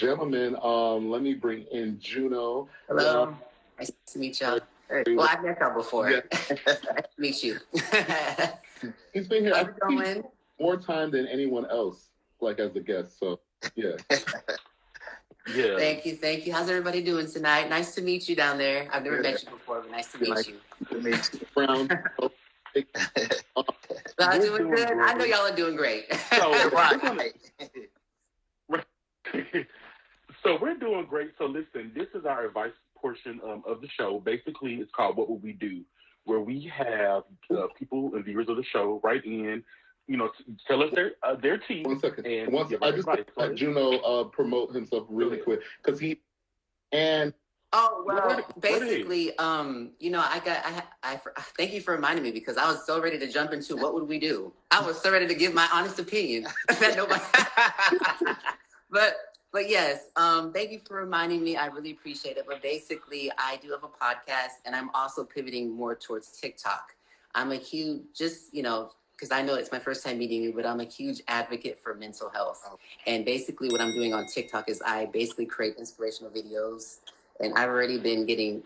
gentlemen, let me bring in Juno. Hello. Nice to meet y'all. Well, I've met y'all before. Yeah. Nice to meet you. He's been here more time than anyone else, like as a guest. So, yeah. Yeah. Thank you. How's everybody doing tonight? Nice to meet you down there. I've never met you before, but nice to meet you. Brown. Y'all doing good? Great. I know y'all are doing great. So we're doing great. So listen, this is our advice portion of the show. Basically, it's called What Would We Do, where we have people and viewers of the show write in, tell us their team. 1 second. I just let Juno promote himself really quick because Oh, well, basically, I thank you for reminding me because I was so ready to jump into what would we do. I was so ready to give my honest opinion that nobody. But yes, thank you for reminding me. I really appreciate it. But basically, I do have a podcast, and I'm also pivoting more towards TikTok. I'm a huge, because I know it's my first time meeting you, but I'm a huge advocate for mental health. And basically, what I'm doing on TikTok is I basically create inspirational videos. And I've already been getting,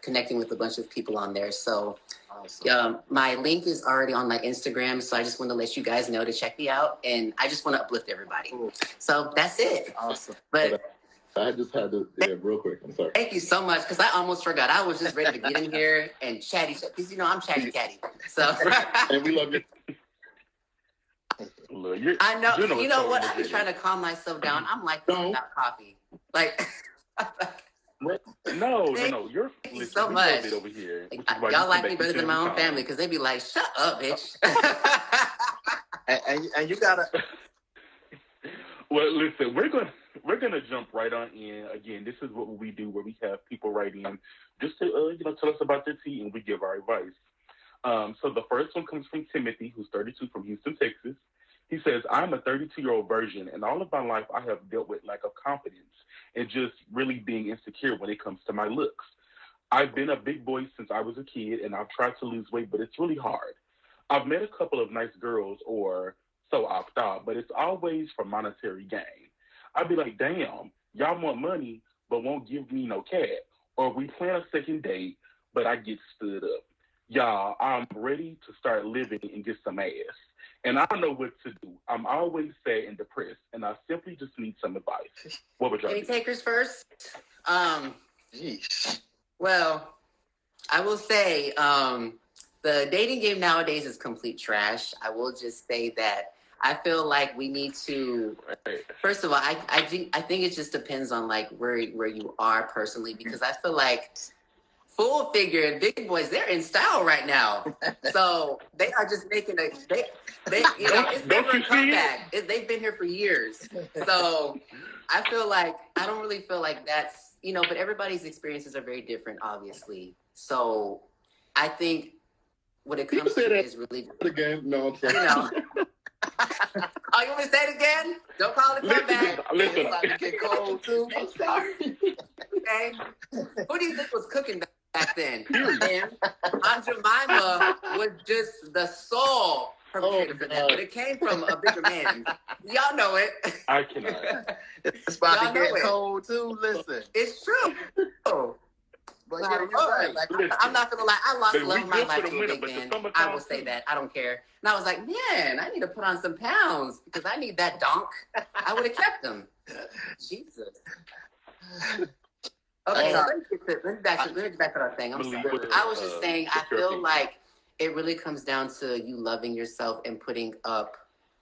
connecting with a bunch of people on there. So my link is already on my Instagram. So I just want to let you guys know to check me out. And I just want to uplift everybody. So that's it. Awesome. But I just had to, real quick. I'm sorry. Thank you so much. Because I almost forgot. I was just ready to get in here and chatty. Because, I'm chatty catty. So. And we love you. I know. You know what? I've been trying to calm myself down. I'm like this without coffee. Like. No. You're Thank you so much. Over here, y'all like me better than my own family because they be like, "Shut up, bitch." and you gotta. Well, listen, we're gonna jump right on in. Again, this is what we do, where we have people write in just to tell us about their tea and we give our advice. So the first one comes from Timothy, who's 32 from Houston, Texas. He says, "I'm a 32-year-old virgin, and all of my life I have dealt with lack of confidence and just really being insecure when it comes to my looks. I've been a big boy since I was a kid, and I've tried to lose weight, but it's really hard. I've met a couple of nice girls, or so I've thought, but it's always for monetary gain. I'd be like, damn, y'all want money, but won't give me no cash. Or we plan a second date, but I get stood up. Y'all, I'm ready to start living and get some ass. And I don't know what to do. I'm always sad and depressed, and I simply just need some advice. What would y'all do?" Any takers first? Jeez. Well, I will say the dating game nowadays is complete trash. I will just say that I feel like we need to. First of all, I think it just depends on like where you are personally, because I feel like full figure and big boys, they're in style right now. So they are just making it's never a comeback. They've been here for years. So I don't really feel like that's, but everybody's experiences are very different, obviously. So I think what it comes to is really again. No, I'm sorry. Oh, you want me to say it again? Don't call it comeback. Listen. It's about to get cold too. I'm sorry. Okay. Who do you think was cooking back then? And Aunt Jemima was just the soul perpetrator for that, but it came from a bigger man. Y'all know it. I cannot. It's about to get cold too. Listen, it's true. But you're right. I'm not gonna lie. I lost the love of my life to a big man. I will say that. I don't care. And I was like, man, I need to put on some pounds because I need that donk. I would have kept them. Jesus. Okay, let me get back to our thing. I'm sorry. I was just saying, I feel like it really comes down to you loving yourself and putting up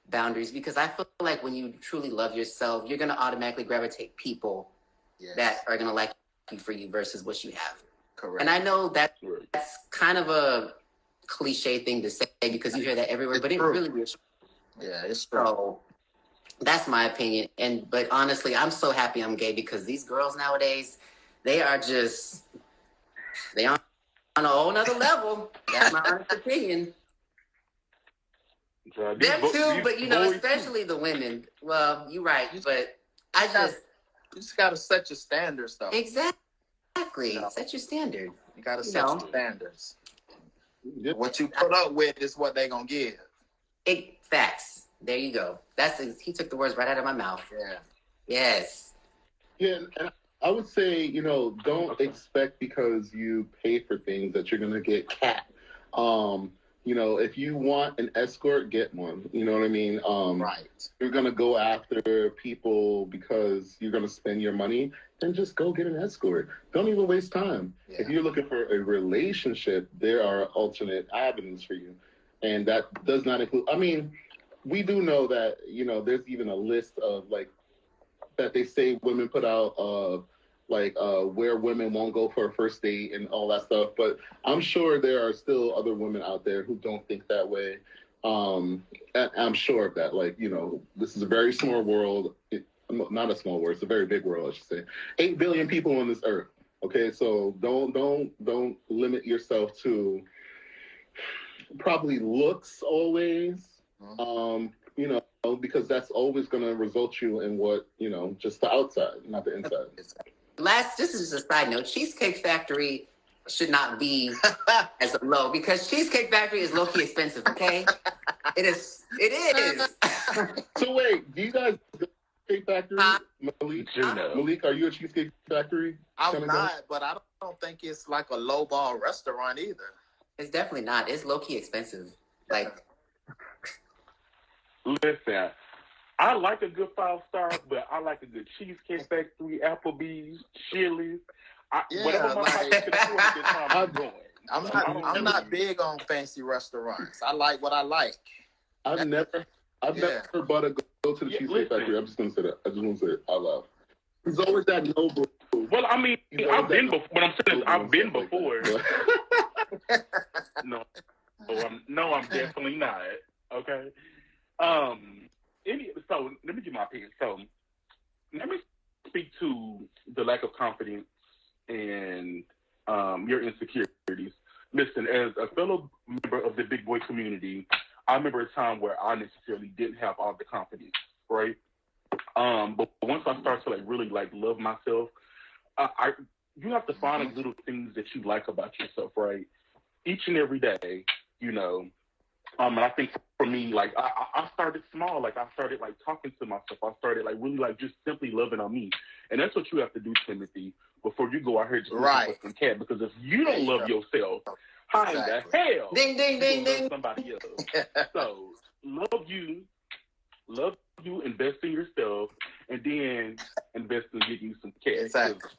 boundaries, because I feel like when you truly love yourself, you're going to automatically gravitate people that are going to like you for you versus what you have. Correct. And I know that's kind of a cliche thing to say because you hear that everywhere, but it really is. Yeah, it's true. So that's my opinion. But honestly, I'm so happy I'm gay because these girls nowadays, they are on a whole nother level. That's my honest opinion. Them too, but especially the women. Well, you're right, but you just gotta set your standards, though. Exactly, set your standard. You gotta set your standards. What you put up with is what they gonna give. Facts. There you go. He took the words right out of my mouth. Yeah. Yes. Yeah, and I would say, you know, don't expect because you pay for things that you're gonna get cat. You know, if you want an escort, get one. You know what I mean? Right. You're gonna go after people because you're gonna spend your money, then just go get an escort. Don't even waste time. Yeah. If you're looking for a relationship, there are alternate avenues for you. And that does not include, I mean, we do know that, you know, there's even a list of like that they say women put out where women won't go for a first date and all that stuff. But I'm sure there are still other women out there who don't think that way. And I'm sure of that. Like, you know, this is a very small world. Not a small world. It's a very big world, I should say. 8 billion people on this earth. Okay, so don't limit yourself to probably looks always. You know, because that's always going to result you in what, you know, just the outside, not the inside. This is just a side note. Cheesecake Factory should not be as low because Cheesecake Factory is low-key expensive, okay? It is. So wait, do you guys go to Cheesecake Factory? Malik? Juno. Malik, are you a Cheesecake Factory? I'm not, but I don't think it's like a low-ball restaurant either. It's definitely not. It's low-key expensive. Like, listen, I like a good 5-star, but I like a good Cheesecake Factory, Applebee's, Chili's. Whatever my wife can afford, I'm going. I'm not big on fancy restaurants. I like what I like. I've never butted go to the Cheesecake Factory. I'm just gonna say that. I just want to say it out loud. There's always that noble. Well, I mean, I've been before. What I'm saying is, I've been before. No, I'm definitely not. Okay. So let me give my opinion. So let me speak to the lack of confidence and your insecurities. Listen, as a fellow member of the big boy community, I remember a time where I necessarily didn't have all the confidence, right? But once I start to really love myself, you have to find little things that you like about yourself, right? Each and every day, you know. And I think for me, I started small. I started talking to myself. I started really just simply loving on me. And that's what you have to do, Timothy, before you go out here just looking for some cat. Because if you don't love yourself, how in the hell ding, ding, ding, ding, somebody else? So love you, invest in yourself, and then invest in getting you some cat. Exactly.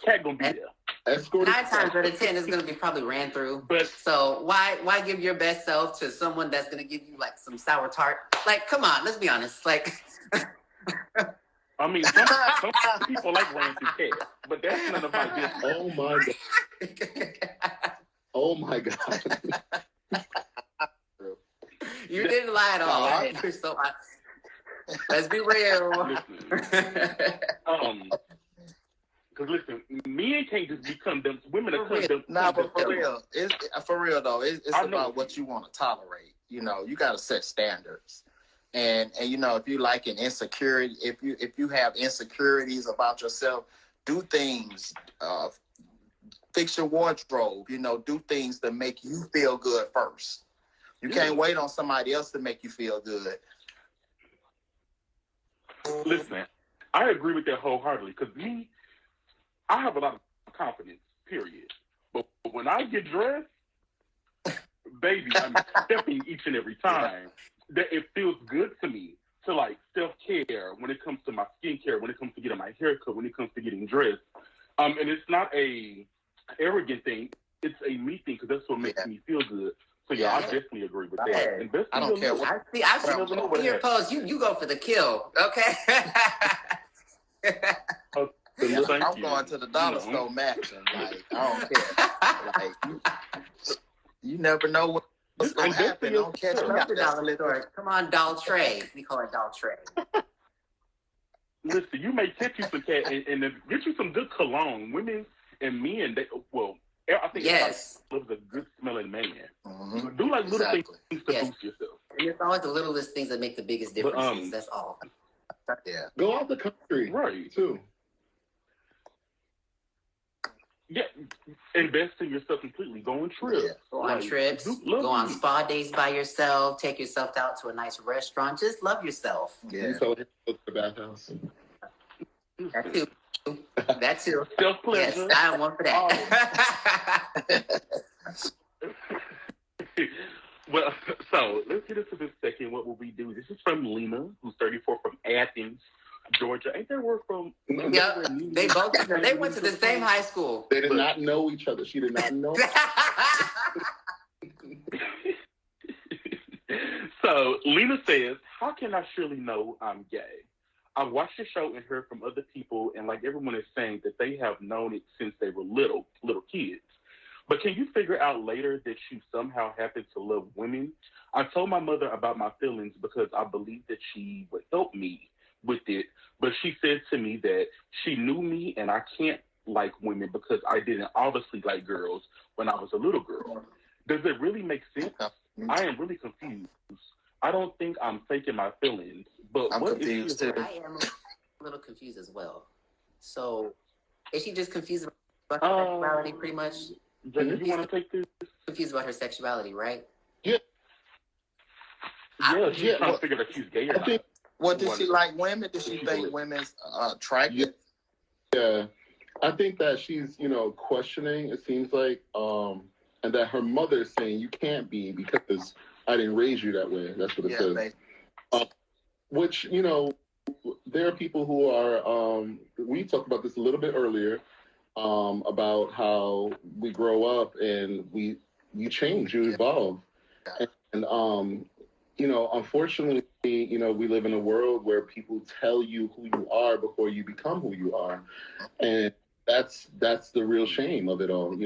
Cat gonna be there. 9 times out of 10 is gonna be probably ran through. But so why give your best self to someone that's gonna give you some sour tart? Come on, let's be honest. I mean, some people like ran through cat, but that's none of my business. Oh my god. You didn't lie at all. So let's be real. Because listen, men can't just become them. Women are them. Nah, but for real, it's about what you want to tolerate. You know, you got to set standards, and you know, if you like an insecurity, if you have insecurities about yourself, do things. Fix your wardrobe. You know, do things that make you feel good first. You can't wait on somebody else to make you feel good. Listen, I agree with that wholeheartedly. Because I have a lot of confidence, period. But when I get dressed, baby, I'm stepping each and every time. That it feels good to me to self-care when it comes to my skincare, when it comes to getting my hair cut, when it comes to getting dressed. And it's not a arrogant thing. It's a me thing because that's what makes me feel good. So I definitely agree with that. I don't care. I see your post. You go for the kill, okay? I'm going to the dollar store matching. I don't care. You never know what's going to happen. Don't catch me out dollar store. Come on, doll tray. We call it doll tray. Listen, you may catch you some cat and get you some good cologne. Women and men, I think loves a good smelling man. Mm-hmm. Do little things to boost yourself. And it's always the littlest things that make the biggest differences. That's all. Yeah. Go out the country. Right. Too. Yeah. Invest in yourself completely. Go on trips. Yeah. Go on trips. Go on spa days by yourself. Take yourself out to a nice restaurant. Just love yourself. Yeah. So hit the bathhouse. That too. That too. Self-pleasure. Yes, I am one for that. Well, so let's get into this second. What will we do? This is from Lena, who's 34, from Athens, Georgia. Ain't that word from? Yeah, they both. They went to the same high school. They did not know each other. She did not know. So Lena says, "How can I surely know I'm gay? I've watched the show and heard from other people, and like everyone is saying that they have known it since they were little kids. But can you figure out later that you somehow happen to love women? I told my mother about my feelings because I believed that she would help me with it, but she said to me that she knew me and I can't like women because I didn't obviously like girls when I was a little girl. Does it really make sense? I am really confused. I don't think I'm faking my feelings, but I'm what confused is too. I am a little confused as well. So, is she just confused about her sexuality, pretty much? Do you want to take this? Confused about her sexuality, right? Yeah. Yeah, she's trying to figure out if she's gay or not. What, does she like women? Does she think women's attractive? Yeah. I think that she's, questioning, it seems like, and that her mother is saying you can't be because I didn't raise you that way. That's what it says. Which, there are people who are, we talked about this a little bit earlier, about how we grow up and you change, you evolve. And, unfortunately, we live in a world where people tell you who you are before you become who you are. And that's the real shame of it all.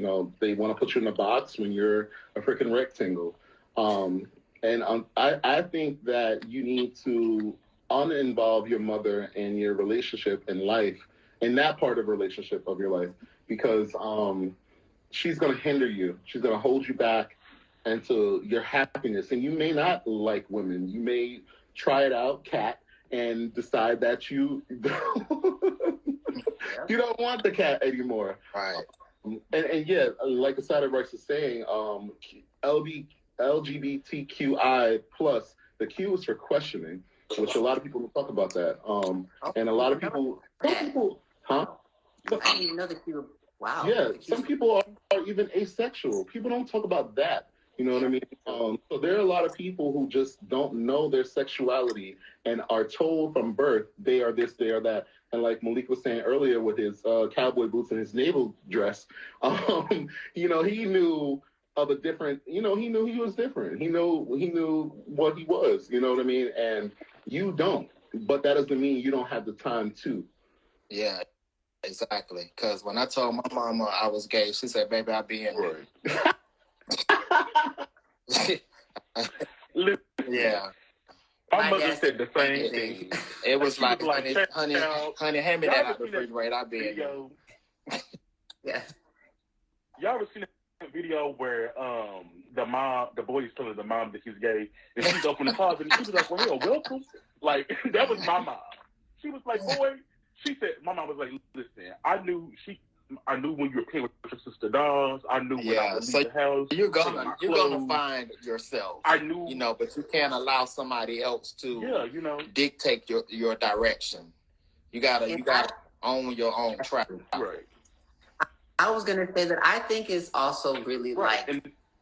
They want to put you in a box when you're a freaking rectangle. I think that you need to uninvolve your mother in your relationship in life, in that part of relationship of your life, because she's going to hinder you. She's going to hold you back into your happiness. And you may not like women. You may try it out, cat, and decide that you you don't want the cat anymore. Right. And yeah, like Asada Rice is saying, LGBTQI plus, the Q is for questioning, which a lot of people don't talk about that. And a lot of people, huh? I didn't even know that you were, wow. Yeah, some people are even asexual. People don't talk about that. You know what I mean? So there are a lot of people who just don't know their sexuality and are told from birth they are this, they are that. And like Malik was saying earlier with his cowboy boots and his naval dress, he knew of a different, he knew he was different. He knew what he was, you know what I mean? And you don't. But that doesn't mean you don't have the time to. Yeah, exactly. Because when I told my mama I was gay, she said, "Baby, I'll be in there." Yeah. My mother said the same thing. It was like, honey, hand me that out the refrigerator. I'll be in there. Yeah. Y'all ever seen that video where the boy is telling the mom that he's gay, and she's opening the closet, and she was like, "Well, hell, welcome." Like, that was my mom. She was like, "Boy," she said, my mom was like, "Listen, I knew when you were playing with your sister dolls. I knew when I would leave the house. You're gonna find yourself. I knew, but you can't allow somebody else to, dictate your direction. You gotta own your own track. Right. I was gonna say that I think it's also really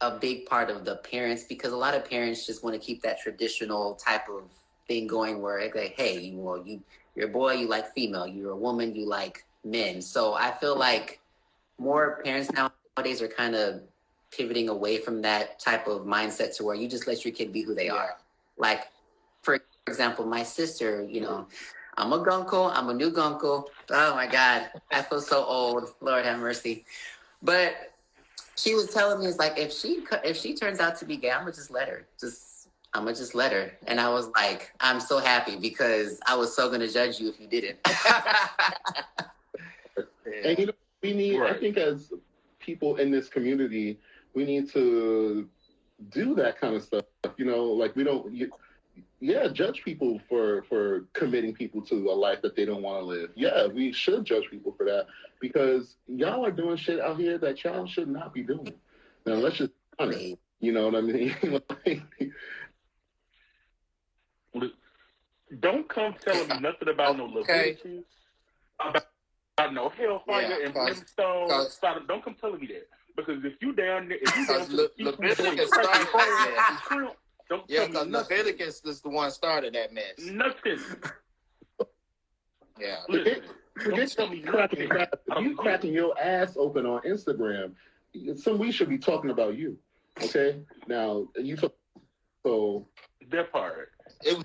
a big part of the parents, because a lot of parents just want to keep that traditional type of thing going where it's like, hey, you're a boy, you like female. You're a woman, you like men. So I feel like more parents nowadays are kind of pivoting away from that type of mindset to where you just let your kid be who they are. Like, for example, my sister, I'm a gunkle. I'm a new gunkle. Oh my God, I feel so old. Lord have mercy. But she was telling me, it's like, if she turns out to be gay, I'm gonna just let her. I'm gonna just let her. And I was like, I'm so happy, because I was so gonna judge you if you didn't. And we need, I think, as people in this community, we need to do that kind of stuff. Like, we don't, judge people for committing people to a life that they don't want to live. Yeah, we should judge people for that, because y'all are doing shit out here that y'all should not be doing. Now, let's just be honest. You know what I mean? Don't come telling me nothing about no little bitches, about no hellfire and brimstone. Don't come telling me that. Because if you down there, if you down to Leviticus started that mess. Shrimp, don't yeah, tell me because nothing. Leviticus is the one started that mess. Nothing. Yeah. Listen, don't tell me nothing. You cracking your ass open on Instagram. We should be talking about you. Okay? Now, you talk. So. That part. It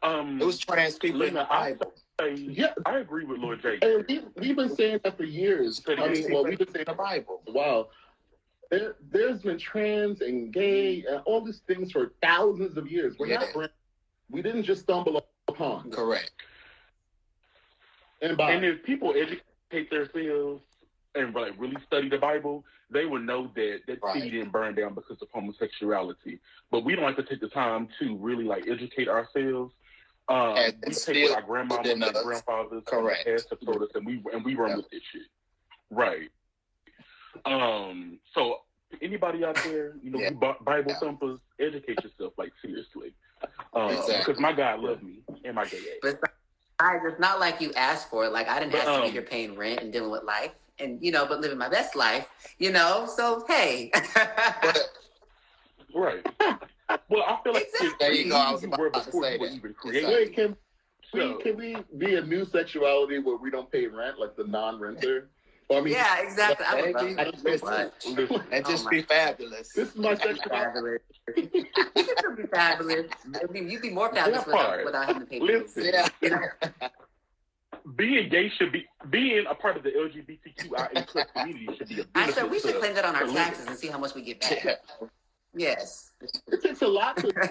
was trans people in the Bible. Yeah, I agree with Lord J. And we've been saying that for years. I mean, well, we've been saying the Bible. Wow. There's been trans and gay and all these things for thousands of years. We're not brand. We didn't just stumble upon. Correct. And if people educate themselves and like really study the Bible, they would know that city didn't burn down because of homosexuality. But we don't like to take the time to really like educate ourselves. We take what our grandmamas and grandfathers have told us, and we run with this shit. Right. So anybody out there, you Bible thumpers, educate yourself like seriously. Because my God loved me and my gay ass. But it's not like you asked for it. Like I didn't ask to be here paying rent and dealing with life, and but living my best life. So hey. Right. Well, I feel like there you go. I was about to say that. Even created. Can we be a new sexuality where we don't pay rent, like the non-renter? Well, I mean, yeah, exactly. And just be fabulous. This is my sexuality. You can be fabulous. I mean, you'd be more fabulous without having to pay rent. Yeah. Being gay should be being a part of the LGBTQIA+ community should be a benefit. We should claim that on our taxes and see how much we get back. Yeah. Yes. It takes a lot to I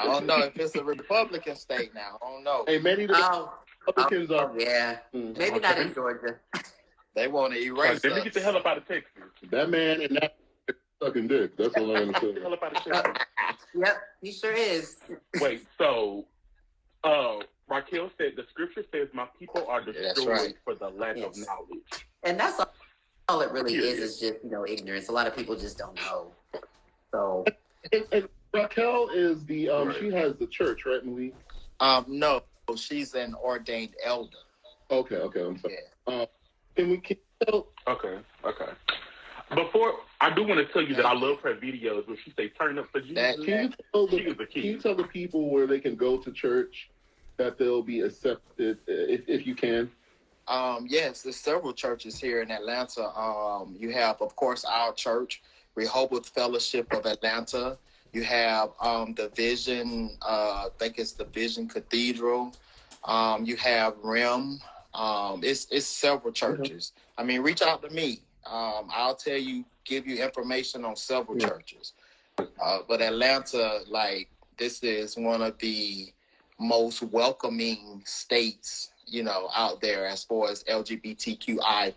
don't know if it's a Republican state now. I don't know. Hey, many Republicans are. Yeah. Maybe not in Georgia. They want to erase us. Let me get the hell up out of Texas. That man and that sucking dick. That's all I'm saying. Get the hell up out of Texas. Yep, he sure is. Wait, so Raquel said the scripture says my people are destroyed for the lack of knowledge. And that's all it really is just, ignorance. A lot of people just don't know. So and Raquel is the she has the church, right, Malik? No, she's an ordained elder. Okay, I'm sorry. Yeah. Can you tell? Okay. Before I do want to tell you that I love her videos where she say "Turn up for Jesus." Can you tell the people where they can go to church that they'll be accepted if you can? Yes, there's several churches here in Atlanta. You have, of course, our church, Rehoboth Fellowship of Atlanta. You have the Vision, I think it's the Vision Cathedral. You have REM. It's several churches. I mean, reach out to me. I'll give you information on several churches. But Atlanta, this is one of the most welcoming states, out there as far as LGBTQI+.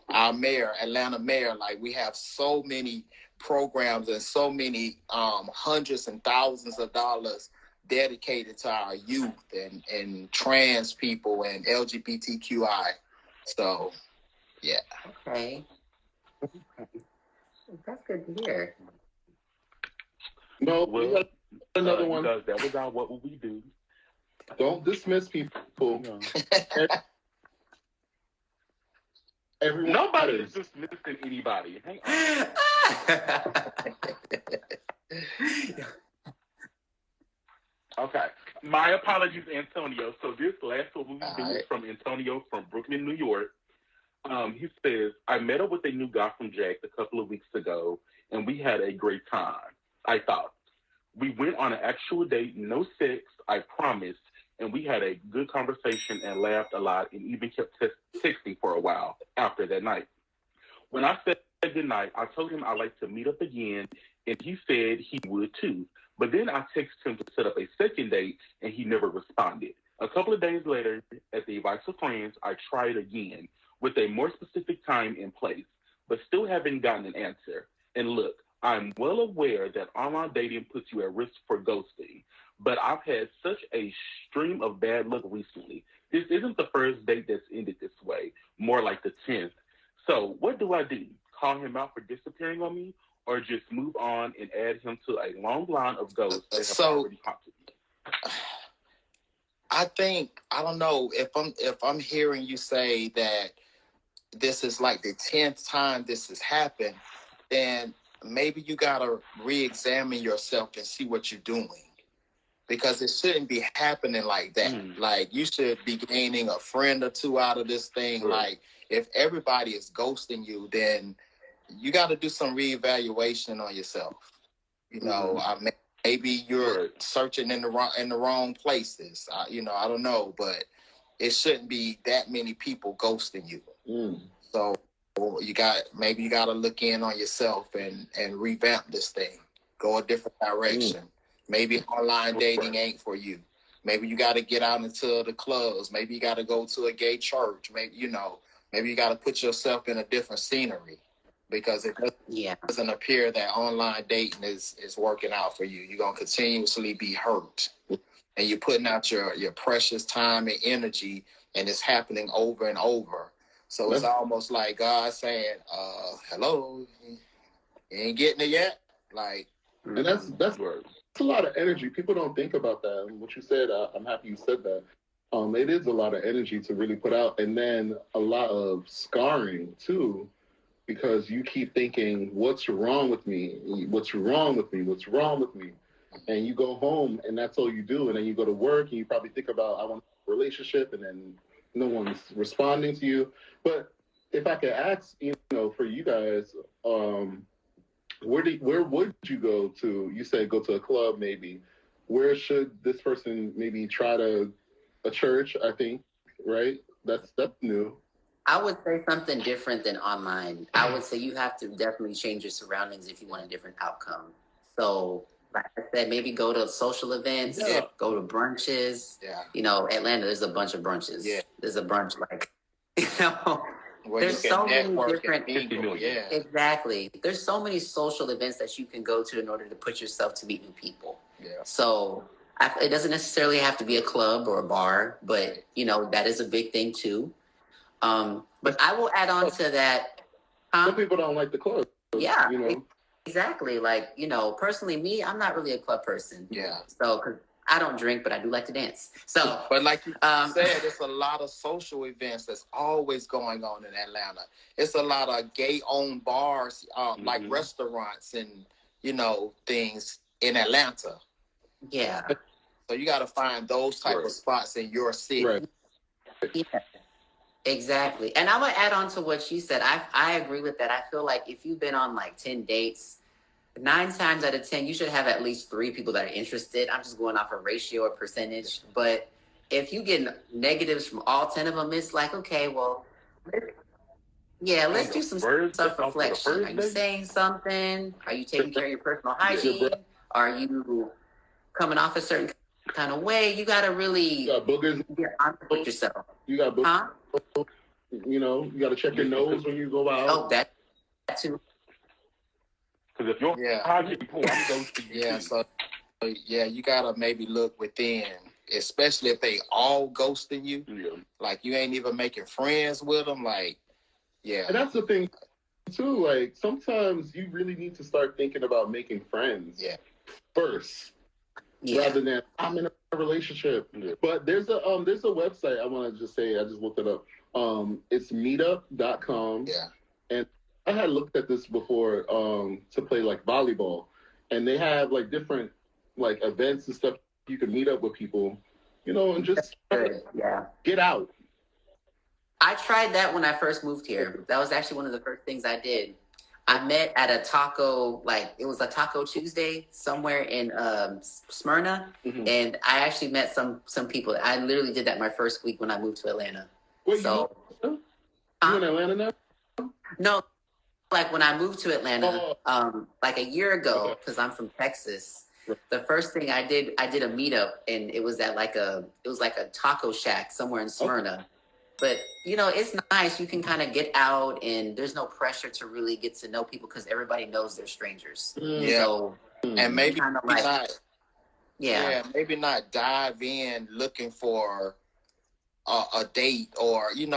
Our mayor, Atlanta mayor, we have so many programs and so many hundreds and thousands of dollars dedicated to our youth and trans people and LGBTQI. So, yeah. Okay. That's good to hear. No, we got another one. Because that was our what will we do. Don't dismiss people. No. Nobody is dismissing anybody. Hang on. Okay. My apologies, Antonio. So this last what will we do is from Antonio from Brooklyn, New York. He says, I met up with a new guy from Jack a couple of weeks ago, and we had a great time, I thought. We went on an actual date, no sex, I promise, and we had a good conversation and laughed a lot and even kept texting for a while after that night. When I said goodnight, I told him I'd like to meet up again, and he said he would too. But then I texted him to set up a second date, and he never responded. A couple of days later, at the advice of friends, I tried again with a more specific time and place, but still haven't gotten an answer. And look, I'm well aware that online dating puts you at risk for ghosting, but I've had such a stream of bad luck recently. This isn't the first date that's ended this way, more like the 10th. So what do I do? Call him out for disappearing on me, or just move on and add him to a long line of ghosts that have already haunted me? I think, I don't know if I'm hearing you say that this is like the 10th time this has happened, then maybe you gotta re-examine yourself and see what you're doing. Because it shouldn't be happening like that. Like, you should be gaining a friend or two out of this thing. Like, if everybody is ghosting you, then you got to do some reevaluation on yourself. You know, maybe you're searching in the wrong places. I don't know, but it shouldn't be that many people ghosting you. So you got to look in on yourself and revamp this thing. Go a different direction. Maybe online dating ain't for you. Maybe you got to get out into the clubs. Maybe you got to go to a gay church. Maybe you got to put yourself in a different scenery, because it doesn't appear that online dating is working out for you. You're going to continuously be hurt, and you're putting out your precious time and energy, and it's happening over and over. So it's almost like God saying, hello, you ain't getting it yet? Like, and that's a lot of energy. People don't think about that. And what you said, I'm happy you said that. It is a lot of energy to really put out, and then a lot of scarring too, because you keep thinking, what's wrong with me? What's wrong with me? What's wrong with me? And you go home and that's all you do. And then you go to work and you probably think about, I want a relationship, and then no one's responding to you. But if I could ask, for you guys, where would you go to? You said go to a club, maybe. Where should this person maybe try a church? I think, right? That's new. I would say something different than online. I would say you have to definitely change your surroundings if you want a different outcome. So, like I said, maybe go to social events, go to brunches. Yeah. Atlanta, there's a bunch of brunches. Yeah. There's a brunch there's so many different people. Yeah. Exactly. There's so many social events that you can go to in order to put yourself to meet new people. Yeah. So it doesn't necessarily have to be a club or a bar, but that is a big thing too. But I will add on to that. Some people don't like the club. Yeah. Exactly. Like, personally, me, I'm not really a club person. Yeah. So, because I don't drink, but I do like to dance. So, but like you said, it's a lot of social events that's always going on in Atlanta. It's a lot of gay-owned bars, like restaurants and, things in Atlanta. Yeah. So you got to find those type of spots in your city. Right. Yeah. Exactly. And I'm going to add on to what she said. I agree with that. I feel like if you've been on like 10 dates, 9 times out of 10, you should have at least 3 people that are interested. I'm just going off a ratio or percentage. But if you get negatives from all 10 of them, it's like, okay, well, let's do some self-reflection. Are you saying something? Are you taking care of your personal hygiene? Are you coming off a certain kind of way? You got to really get honest with yourself. You got boogers. Huh? You got to check your nose when you go out. Oh, that too. Because if you're hygiene poor, I'm going to you. Yeah, so you gotta maybe look within, especially if they all ghosting you. Yeah. Like you ain't even making friends with them. Like, yeah. And that's the thing too. Like sometimes you really need to start thinking about making friends first, rather than I'm in a relationship. Yeah. But there's a website I want to just say. I just looked it up. It's meetup.com. Yeah. And I had looked at this before to play like volleyball, and they have like different like events and stuff. You can meet up with people, and just get out. I tried that when I first moved here. That was actually one of the first things I did. I met at a taco, it was a Taco Tuesday somewhere in Smyrna, and I actually met some people. I literally did that my first week when I moved to Atlanta. Wait, you in Atlanta now? No. Like when I moved to Atlanta, like a year ago, because I'm from Texas, the first thing I did a meetup, and it was at like a taco shack somewhere in Smyrna. But it's nice. You can kind of get out, and there's no pressure to really get to know people because everybody knows they're strangers. Yeah. So, and maybe maybe not dive in looking for a date, or you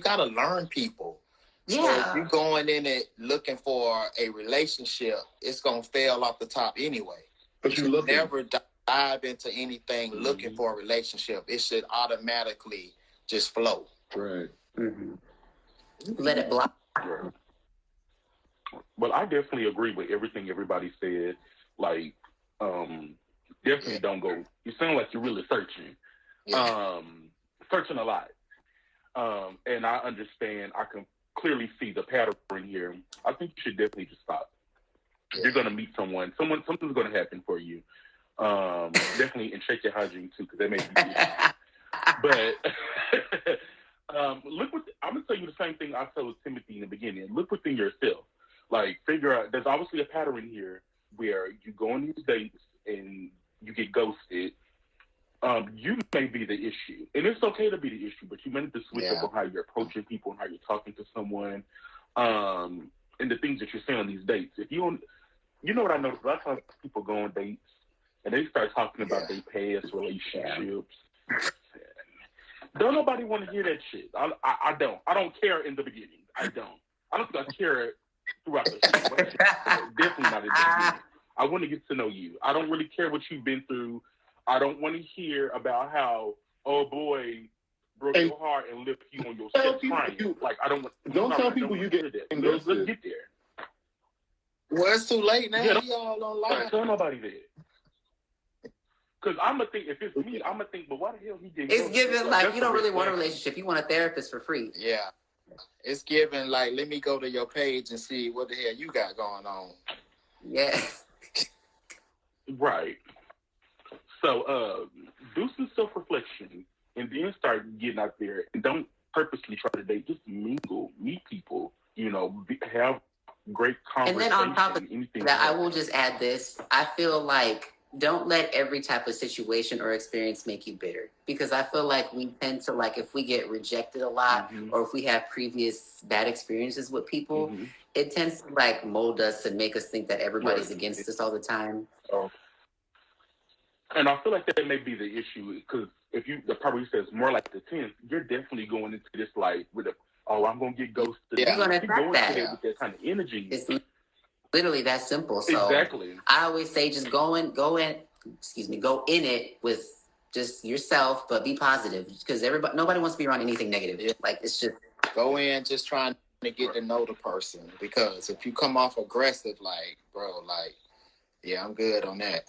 got to learn people. Yeah. So if you're going in it looking for a relationship, it's gonna fail off the top anyway. But you never dive into anything looking for a relationship. It should automatically just flow. Right. Mm-hmm. Let it block. Right. Well, I definitely agree with everything everybody said. Like, definitely don't go. You sound like you're really searching. Yeah. Searching a lot. And I understand. I can clearly see the pattern here. I think you should definitely just stop. Yeah. You're gonna meet someone. Something's gonna happen for you. Definitely, and check your hygiene too, because that may be. But look what I'm gonna tell you the same thing I told Timothy in the beginning. Look within yourself. Like, figure out. There's obviously a pattern here where you go on these dates and you get ghosted. You may be the issue, and it's okay to be the issue, but you may need to switch up on how you're approaching people and how you're talking to someone, and the things that you're saying on these dates. If you don't, you know what I noticed? A lot of times people go on dates and they start talking about their past relationships. Don't nobody want to hear that shit. I don't. I don't care in the beginning. I don't think I care throughout the show. Definitely not in the beginning. I want to get to know you. I don't really care what you've been through. I don't want to hear about how, oh boy, broke your heart and left you on your steps crying. I don't tell people you get that. Let's get there. Well, it's too late now. Yeah, y'all don't lie. Don't tell nobody that. Because I'm going to think, if it's me, I'm going to think, but why the hell he did It's given, like, you don't really want a relationship. You want a therapist for free. Yeah. It's given, like, let me go to your page and see what the hell you got going on. Yeah. Right. So, do some self-reflection and then start getting out there. And don't purposely try to date. Just mingle, meet people, have great conversation. And then on top of that, I will just add this. I feel like don't let every type of situation or experience make you bitter. Because I feel like we tend to, like, if we get rejected a lot or if we have previous bad experiences with people, it tends to, like, mold us and make us think that everybody's against us all the time. And I feel like that may be the issue, because if the probably says more like the 10th, you're definitely going into this like with I'm gonna get ghosted. Yeah. You're gonna attract that with that kind of energy. It's literally that simple. So exactly. I always say just go in it with just yourself, but be positive, because nobody wants to be around anything negative. Yeah. Like, it's just go in just trying to get to know the person, because if you come off aggressive, like, bro, like, yeah, I'm good on that.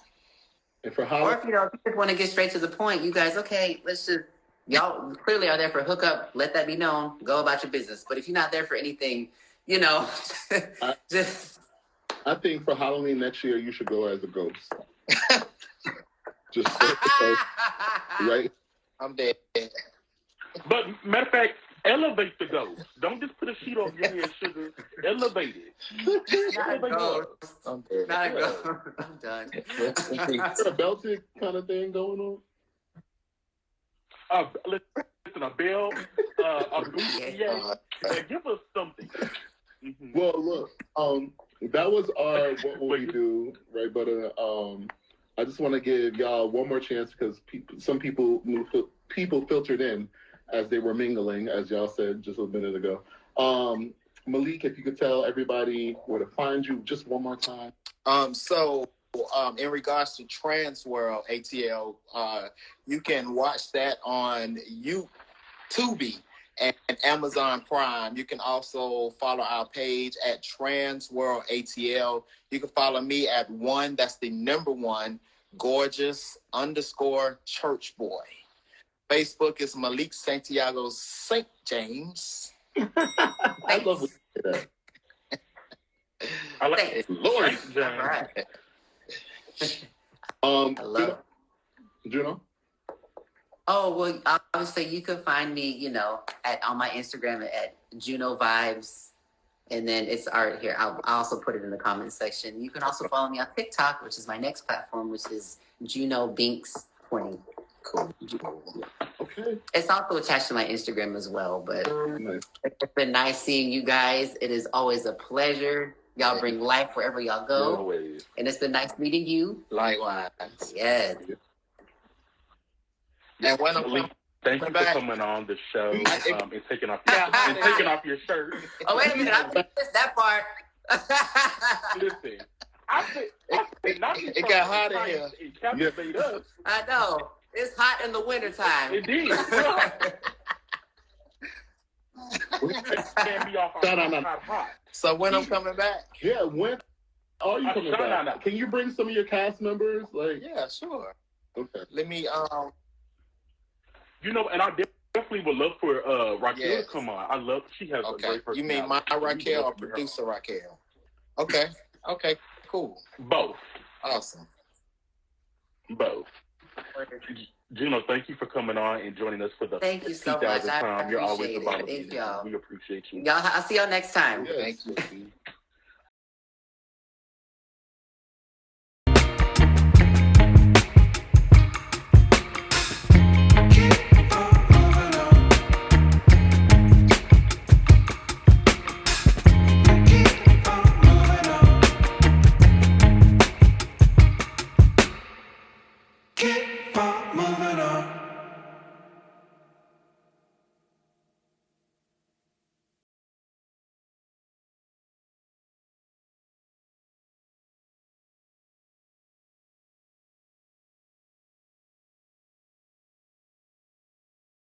And or if you just want to get straight to the point, you guys, okay, let's just, y'all clearly are there for hookup, let that be known, go about your business. But if you're not there for anything, just. I think for Halloween next year, you should go as a ghost. Just right? I'm dead. But matter of fact, elevate the ghost. Don't just put a sheet over your head, sugar. Elevate it. Not a ghost. I'm dead. Not a ghost. I'm done. Is there a belted kind of thing going on? Listen, a bell, a bouquet, give us something. Well, look, that was our what will we do, right? But I just want to give y'all one more chance, because some people filtered in as they were mingling, as y'all said just a minute ago. Malik, if you could tell everybody where to find you just one more time. So in regards to Trans World ATL, you can watch that on YouTube and Amazon Prime. You can also follow our page at Trans World ATL. You can follow me at that's the number 1, gorgeous_church boy. Facebook is Malik Santiago St. James. I love that. I like it. Lord, Right. Hello. Juno? Oh, well, obviously you can find me, on my Instagram at Juno Vibes. And then it's art here. I'll also put it in the comment section. You can also follow me on TikTok, which is my next platform, which is Juno Binks 20. Cool. Okay. It's also attached to my Instagram as well. But Nice. It's been nice seeing you guys. It is always a pleasure. Y'all bring life wherever y'all go. Always. And it's been nice meeting you. Likewise. Yes. And when thank you for coming on the show and taking off your shirt. Oh, wait a minute. I missed that part. Listen, I said not It got hot in here. It captivated us. I know. It's hot in the wintertime. It did. Can be off hot. So when I'm coming back? Yeah, when are you coming back? Can you bring some of your cast members? Like, yeah, sure. Okay. Let me You know, and I definitely would love for Raquel to come on. I love she has a great personality. You mean my Raquel or producer Raquel? Okay. Okay, cool. Both. Awesome. Both. Juno, thank you for coming on and joining us for the Thank you so much. time. You're always about Thank y'all. We appreciate you. Y'all, I'll see y'all next time. Yes. Thank you. Keep on moving on.